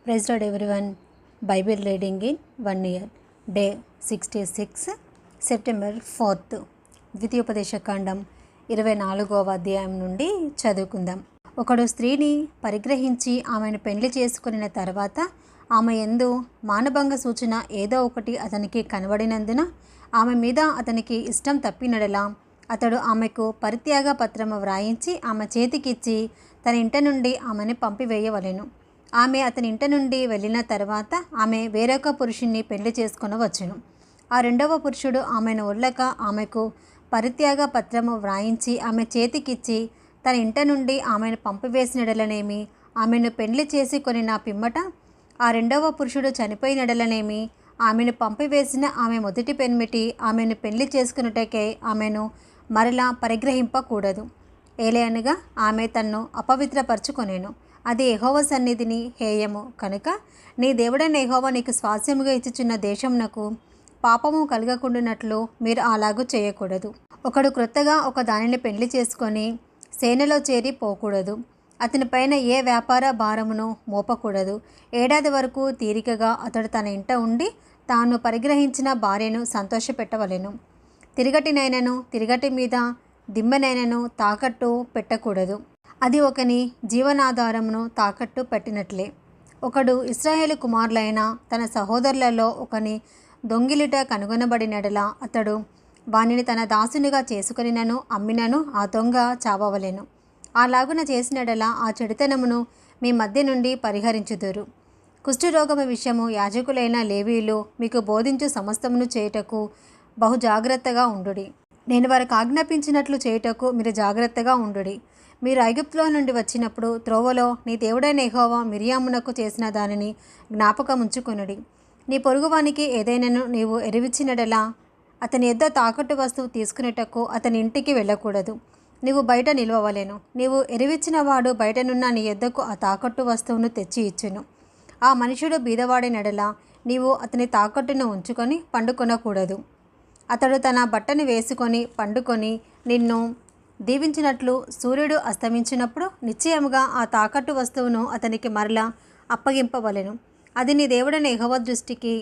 Praise Lord everyone. Bible reading in 1 year. Day 66, September 4th. ద్వితీయోపదేశకాండం 24వ అధ్యాయం నుండి చదువుకుందాం. ఒకడు స్త్రీని పరిగ్రహించి ఆమెను పెండ్లి చేసుకున్న తర్వాత ఆమె యందు మానభంగ సూచన ఏదో ఒకటి అతనికి కనబడినందున ఆమె మీద అతనికి ఇష్టం తప్పినడలా అతడు ఆమెకు పరిత్యాగ పత్రము వ్రాయించి ఆమె చేతికిచ్చి తన ఇంట నుండి ఆమెను పంపివేయవలెను. ఆమె అతని ఇంట నుండి వెళ్ళిన తర్వాత ఆమె వేరొక పురుషుణ్ణి పెళ్లి చేసుకొనవచ్చును. ఆ రెండవ పురుషుడు ఆమెను వదలక ఆమెకు పరిత్యాగ పత్రము వ్రాయించి ఆమె చేతికిచ్చి తన ఇంట నుండి ఆమెను పంపివేసినడలనేమి, ఆమెను పెళ్లి చేసి కొనిన పిమ్మట ఆ రెండవ పురుషుడు చనిపోయినడలనేమి, ఆమెను పంపివేసిన ఆమె మొదటి పెనిమిటి ఆమెను పెళ్లి చేసుకున్నటకే ఆమెను మరలా పరిగ్రహింపకూడదు. ఏలయనగా ఆమె తన్ను అపవిత్రపరచుకొనేను. అది యెహోవా సన్నిధిని హేయము కనుక నీ దేవుడైన యెహోవా నీకు స్వాస్యముగా ఇచ్చుచున్న దేశమునకు పాపము కలగకుండానట్లు మీరు అలాగూ చేయకూడదు. ఒకడు క్రొత్తగా ఒక దానిని పెళ్లి చేసుకొని సేనలో చేరి పోకూడదు. అతని పైన ఏ వ్యాపార భారమును మోపకూడదు. ఏడాది వరకు తీరికగా అతడు తన ఇంట ఉండి తాను పరిగ్రహించిన భార్యను సంతోషపెట్టవలెను. తిరగటి మీద దిమ్మెనైనను తాకట్టు పెట్టకూడదు. అది ఒకని జీవనాధారమును తాకట్టు పెట్టినట్లే. ఒకడు ఇశ్రాయేలు కుమారులైన తన సహోదరులలో ఒకని దొంగిలిట కనుగొనబడినడలా అతడు వానిని తన దాసునిగా చేసుకొనినను అమ్మినను ఆ దొంగ చావవలెను. అలాగున చేసినడలా ఆ చెడుతనమును మీ మధ్య నుండి పరిహరించుదురు. కుష్ఠరోగము విషయము యాజకులైన లేవీయులు మీకు బోధించు సమస్తమును చేయుటకు బహు జాగ్రత్తగా ఉండుడి. నేను వారికి ఆజ్ఞాపించినట్లు చేయుటకు మీరు జాగ్రత్తగా ఉండుడి. మీరు ఐగుప్తులో నుండి వచ్చినప్పుడు త్రోవలో నీ దేవుడైన యెహోవా మిరియామునకు చేసిన దానిని జ్ఞాపకముంచుకొనుడి. నీ పొరుగువానికి ఏదైనాను నీవు ఎరివిచ్చినడలా అతని యొద్ద తాకట్టు వస్తువు తీసుకునేటకు అతని ఇంటికి వెళ్ళకూడదు. నీవు బయట నిలవవలెను. నీవు ఎరివిచ్చిన వాడు బయటనున్న నీ యొద్దకు ఆ తాకట్టు వస్తువును తెచ్చి ఇచ్చును. ఆ మనుషుడు బీదవాడినడలా నీవు అతని తాకట్టును ఉంచుకొని పండుకొనకూడదు. అతడు తన బట్టను వేసుకొని పండుకొని నిన్ను దీవించినట్లు సూర్యుడు అస్తమించినప్పుడు నిశ్చయముగా ఆ తాకట్టు వస్తువును అతనికి మరలా అప్పగింపవలెను. అది నీ దేవుడైన యెహోవా దృష్టికి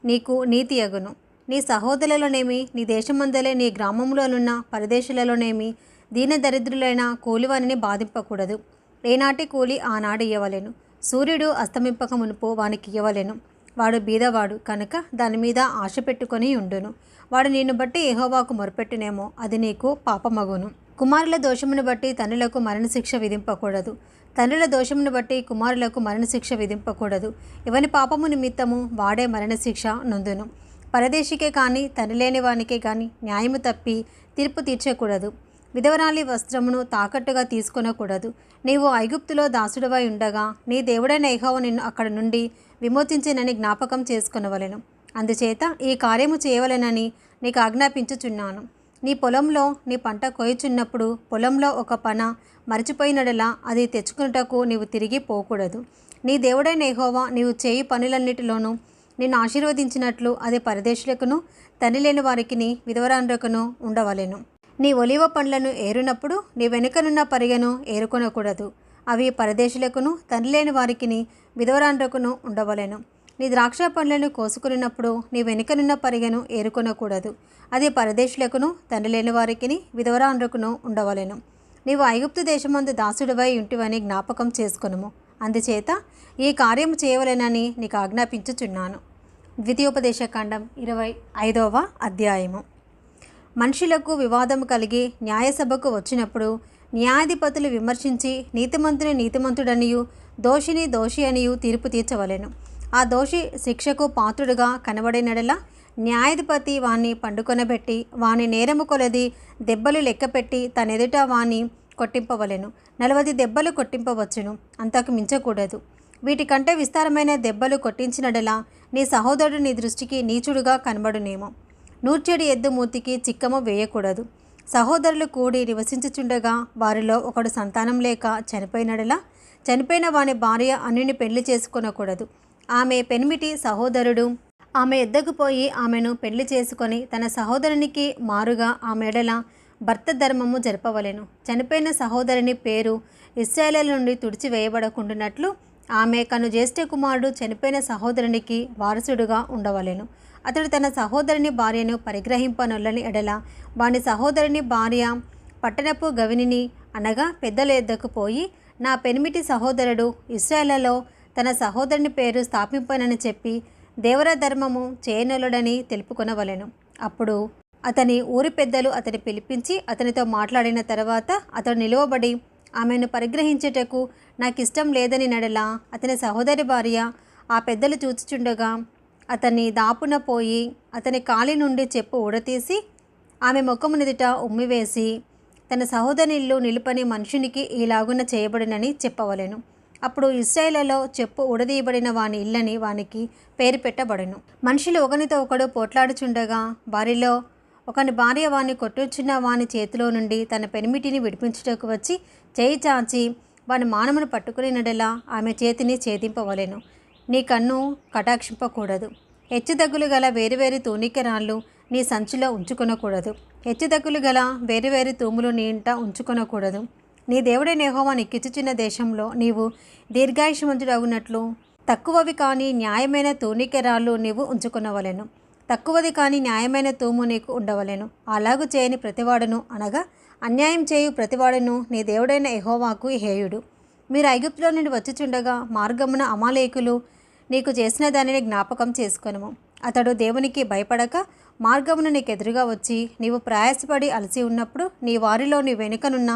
నీకు నీతి అగును. నీ సహోదరులలోనేమి, నీ దేశమందలే నీ గ్రామంలోనున్న పరదేశులలోనేమి దీనదరిద్రులైన కూలివానిని బాధింపకూడదు. ఏనాటి కూలి ఆనాడు ఇయ్యవలెను. సూర్యుడు అస్తమింపక మునుపు వానికి ఇయ్యవలెను. వాడు బీదవాడు కనుక దాని మీద ఆశ పెట్టుకొని ఉండును. వాడు నిన్ను బట్టి యెహోవాకు మొరపెట్టునేమో అది నీకు పాపమగును. కుమారుల దోషమును బట్టి తండ్రులకు మరణశిక్ష విధింపకూడదు. తండ్రుల దోషమును బట్టి కుమారులకు మరణశిక్ష విధింపకూడదు. ఎవని పాపము నిమిత్తము వాడే మరణశిక్ష నొందును. పరదేశికే కానీ తండ్రి లేని వానికే కానీ న్యాయము తప్పి తీర్పు తీర్చకూడదు. విధవరాలి వస్త్రమును తాకట్టుగా తీసుకొనకూడదు. నీవు ఐగుప్తులో దాసుడవై ఉండగా నీ దేవుడైన యెహోవా నిన్ను అక్కడ నుండి విమోచించినని జ్ఞాపకం చేసుకొనవలెను. అందుచేత ఈ కార్యము చేయవలెనని నీకు ఆజ్ఞాపించుచున్నాను. నీ పొలంలో నీ పంట కోయుచున్నప్పుడు పొలంలో ఒక పన మరచిపోయినడలా అది తెచ్చుకున్నటకు నీవు తిరిగి పోకూడదు. నీ దేవుడైన యెహోవా నీవు చేయి పనులన్నిటిలోనూ నిన్ను ఆశీర్వదించినట్లు అది పరదేశులకును తండ్రి లేని వారికిని విధవరాండ్రకును ఉండవలెను. నీ ఒలివ పండ్లను ఏరునప్పుడు నీ వెనుకనున్న పరిగెను ఏరుకొనకూడదు. అవి పరదేశులకును తండ్రి లేని వారికిని విధవరాండ్రకును ఉండవలెను. నీ ద్రాక్ష పండ్లను కోసుకున్నప్పుడు నీ వెనుకనున్న పరిగెను ఏరుకొనకూడదు. అది పరదేశులకును తండ్రి లేని వారికిని విధవరాండ్రకును ఉండవలెను. నీవు ఐగుప్తు దేశమందు దాసుడివై ఉంటివని జ్ఞాపకం చేసుకొనుము. అందుచేత ఈ కార్యము చేయవలెనని నీకు ఆజ్ఞాపించుచున్నాను. ద్వితీయోపదేశకాండం 25వ అధ్యాయము. మనుషులకు వివాదము కలిగి న్యాయసభకు వచ్చినప్పుడు న్యాయాధిపతులు విమర్శించి నీతిమంతుడనియు దోషిని దోషి అనియు తీర్పు తీర్చవలెను. ఆ దోషి శిక్షకు పాత్రుడుగా కనబడినడలా న్యాయాధిపతి వాణ్ణి పండుకొనబెట్టి వాని నేరము కొలది దెబ్బలు లెక్కపెట్టి తనెదుట వాణ్ణి కొట్టింపవలెను. 40 దెబ్బలు కొట్టింపవచ్చును, అంతకు మించకూడదు. వీటికంటే విస్తారమైన దెబ్బలు కొట్టించినడలా నీ సహోదరుడు నీ దృష్టికి నీచుడుగా కనబడునేమో. నూర్చెడి ఎద్దు మూతికి చిక్కము వేయకూడదు. సహోదరులు కూడి నివసించుచుండగా వారిలో ఒకడు సంతానం లేక చనిపోయినడలా చనిపోయిన వాని భార్య అన్యుని పెళ్లి చేసుకొనకూడదు. ఆమె పెనిమిటి సహోదరుడు ఆమె ఎద్దకు పోయి ఆమెను పెళ్లి చేసుకొని తన సహోదరునికి మారుగా ఆమె ఎడల భర్త ధర్మము జరపవలెను. చనిపోయిన సహోదరుని పేరు ఇశ్రాయేలు నుండి తుడిచివేయబడకుండానట్లు ఆమె కను జ్యేష్ఠ కుమారుడు చనిపోయిన సహోదరునికి వారసుడుగా ఉండవలెను. అతడు తన సహోదరుని భార్యను పరిగ్రహింపనొల్లని ఎడల వాని సహోదరుని భార్య పట్టణపు గవినిని అనగా పెద్దల యొద్దకు పోయి, నా పెనిమిటి సహోదరుడు ఇశ్రాయేలులో తన సహోదరుని పేరు స్థాపింపనని చెప్పి దేవర ధర్మము చేయనొలడని తెలుపుకొనవలెను. అప్పుడు అతని ఊరి పెద్దలు అతని పిలిపించి అతనితో మాట్లాడిన తర్వాత అతడు నిలువబడి, ఆమెను పరిగ్రహించుటకు నాకు ఇష్టం లేదని నడల అతని సహోదరి భార్య ఆ పెద్దలు చూచుచుండగా అతన్ని దాపున పోయి అతని కాలి నుండి చెప్పు ఊడతీసి ఆమె ముఖము ఎదుట ఉమ్మివేసి, తన సహోదరుని ఇల్లు నిలుపని మనుషునికి ఈలాగున చేయబడినని చెప్పవలెను. అప్పుడు ఇశ్రాయేలులో చెప్పు ఉడదీయబడిన వాని ఇల్లని వానికి పేరు పెట్టబడెను. మనుషులు ఒకనితో ఒకడు పోట్లాడుచుండగా వారిలో ఒకని భార్య వాని కొట్టుచున్న వాని చేతిలో నుండి తన పెనిమిటిని విడిపించుటకు వచ్చి చేయి చాచి వాని మానమును పట్టుకుని నడలా ఆమె చేతిని ఛేదింపవలెను. నీ కన్ను కటాక్షింపకూడదు. హెచ్చుతగ్గులు గల వేరువేరు తూనికరాళ్ళు నీ సంచిలో ఉంచుకొనకూడదు. హెచ్చుతగ్గులు గల వేరువేరు తూములు నీ ఇంట ఉంచుకొనకూడదు. నీ దేవుడైన యెహోవా నీకిచ్చుచున్న దేశంలో నీవు దీర్ఘాయుష్మంతుడగునట్లు తక్కువవి కానీ న్యాయమైన తూనికరాళ్ళు నీవు ఉంచుకొనవలెను. తక్కువది కానీ న్యాయమైన తూము నీకు ఉండవలెను. అలాగు చేయని ప్రతివాడును అనగా అన్యాయం చేయు ప్రతివాడును నీ దేవుడైన యెహోవాకు హేయుడు. మీరు ఐగుప్తులో నుండి వచ్చుచుండగా మార్గమున అమాలేకులు నీకు చేసిన దానిని జ్ఞాపకం చేసుకొనుము. అతడు దేవునికి భయపడక మార్గమున నీకెదురుగా వచ్చి నీవు ప్రయాసపడి అలసి ఉన్నప్పుడు నీ వారిలో నీ వెనుకనున్న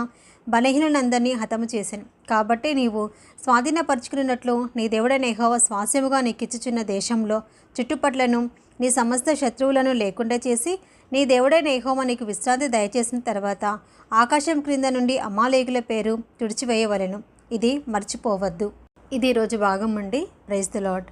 బలహీనులందరినీ హతము చేశాను. కాబట్టి నీవు స్వాధీనపరుచుకున్నట్లు నీ దేవుడైన యెహోవా స్వాస్యముగా నీకిచ్చుచున్న దేశంలో చుట్టుపట్లను నీ సమస్త శత్రువులను లేకుండా చేసి నీ దేవుడైన యెహోవా నీకు విశ్రాంతి దయచేసిన తర్వాత ఆకాశం క్రింద నుండి అమాలేకుల పేరు తుడిచివేయవలెను. ఇది మర్చిపోవద్దు. ఇది ఈరోజు భాగం అండి. Praise the lord.